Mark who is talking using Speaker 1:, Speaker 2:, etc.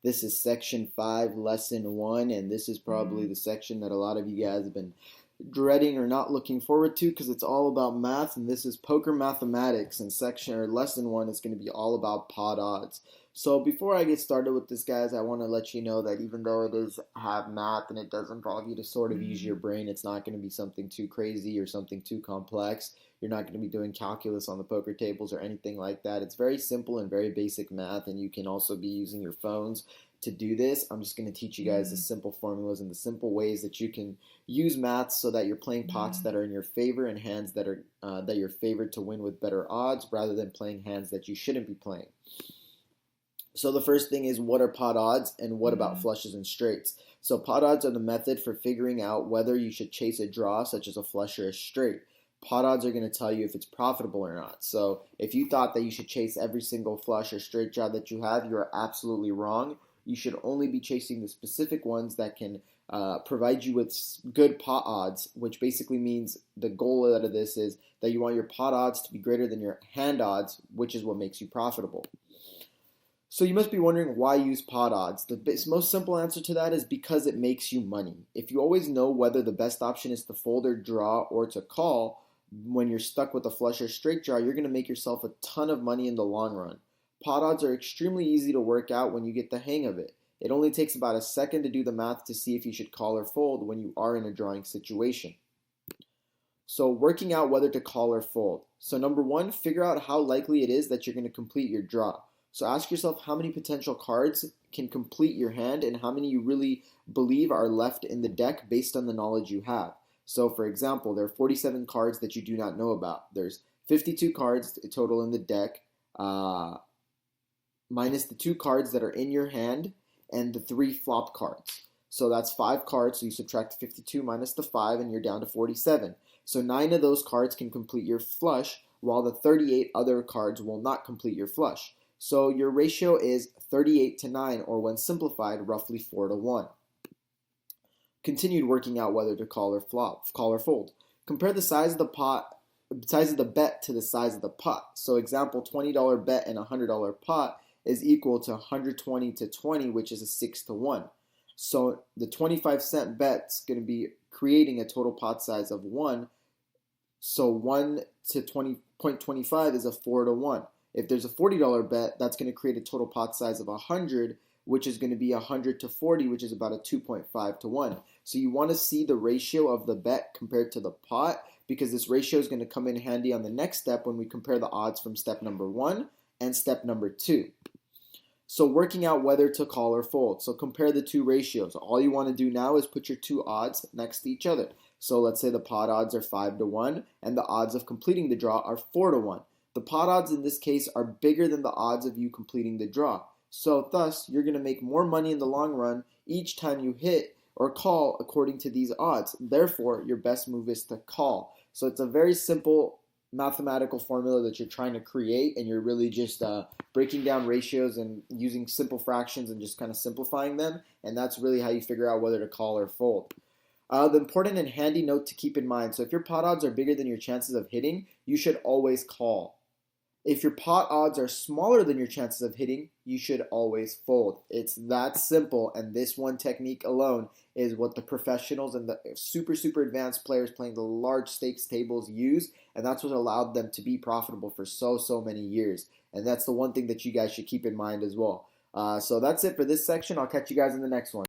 Speaker 1: This is section 5, lesson 1, and this is probably the section that a lot of you guys have been dreading or not looking forward to because it's all about math, and this is poker mathematics, and section or lesson 1 is going to be all about pot odds. So before I get started with this, guys, I want to let you know that even though it is have math and it does involve you to sort of use your brain, it's not going to be something too crazy or something too complex. You're not going to be doing calculus on the poker tables or anything like that. It's very simple and very basic math, and you can also be using your phones to do this. I'm just going to teach you guys the simple formulas and the simple ways that you can use math so that you're playing pots that are in your favor and hands that are that you're favored to win with better odds, rather than playing hands that you shouldn't be playing. So the first thing is, what are pot odds and what about flushes and straights? So pot odds are the method for figuring out whether you should chase a draw, such as a flush or a straight. Pot odds are going to tell you if it's profitable or not. So if you thought that you should chase every single flush or straight draw that you have, you are absolutely wrong. You should only be chasing the specific ones that can provide you with good pot odds, which basically means the goal out of this is that you want your pot odds to be greater than your hand odds, which is what makes you profitable. So you must be wondering, why use pot odds? The most simple answer to that is because it makes you money. If you always know whether the best option is to fold or draw or to call when you're stuck with a flush or straight draw, you're going to make yourself a ton of money in the long run. Pot odds are extremely easy to work out when you get the hang of it. It only takes about a second to do the math to see if you should call or fold when you are in a drawing situation. So working out whether to call or fold. So number 1, figure out how likely it is that you're going to complete your draw. So ask yourself how many potential cards can complete your hand and how many you really believe are left in the deck based on the knowledge you have. So for example, there are 47 cards that you do not know about. There's 52 cards total in the deck, minus the 2 cards that are in your hand and the 3 flop cards. So that's 5 cards, so you subtract 52 minus the 5 and you're down to 47. So 9 of those cards can complete your flush, while the 38 other cards will not complete your flush. So your ratio is 38 to 9, or when simplified, roughly 4 to 1. Continued working out whether to call or fold. Compare the size of the bet to the size of the pot. So example, $20 bet and a $100 pot is equal to 120 to 20, which is a 6 to 1. So the 25-cent bet's going to be creating a total pot size of 1. So 1 to 20.25 is a 4 to 1. If there's a $40 bet, that's going to create a total pot size of 100, which is going to be 100 to 40, which is about a 2.5 to 1. So you want to see the ratio of the bet compared to the pot, because this ratio is going to come in handy on the next step when we compare the odds from step number 1 and step number 2. So working out whether to call or fold. So compare the 2 ratios. All you want to do now is put your 2 odds next to each other. So let's say the pot odds are 5 to 1 and the odds of completing the draw are 4 to 1. The pot odds in this case are bigger than the odds of you completing the draw. So thus, you're going to make more money in the long run each time you hit or call according to these odds. Therefore, your best move is to call. So it's a very simple mathematical formula that you're trying to create, and you're really just breaking down ratios and using simple fractions and just kind of simplifying them, and that's really how you figure out whether to call or fold. The important and handy note to keep in mind, so if your pot odds are bigger than your chances of hitting, you should always call. If your pot odds are smaller than your chances of hitting, you should always fold. It's that simple, and this one technique alone is what the professionals and the super advanced players playing the large stakes tables use, and that's what allowed them to be profitable for so many years. And that's the one thing that you guys should keep in mind as well. So that's it for this section. I'll catch you guys in the next one.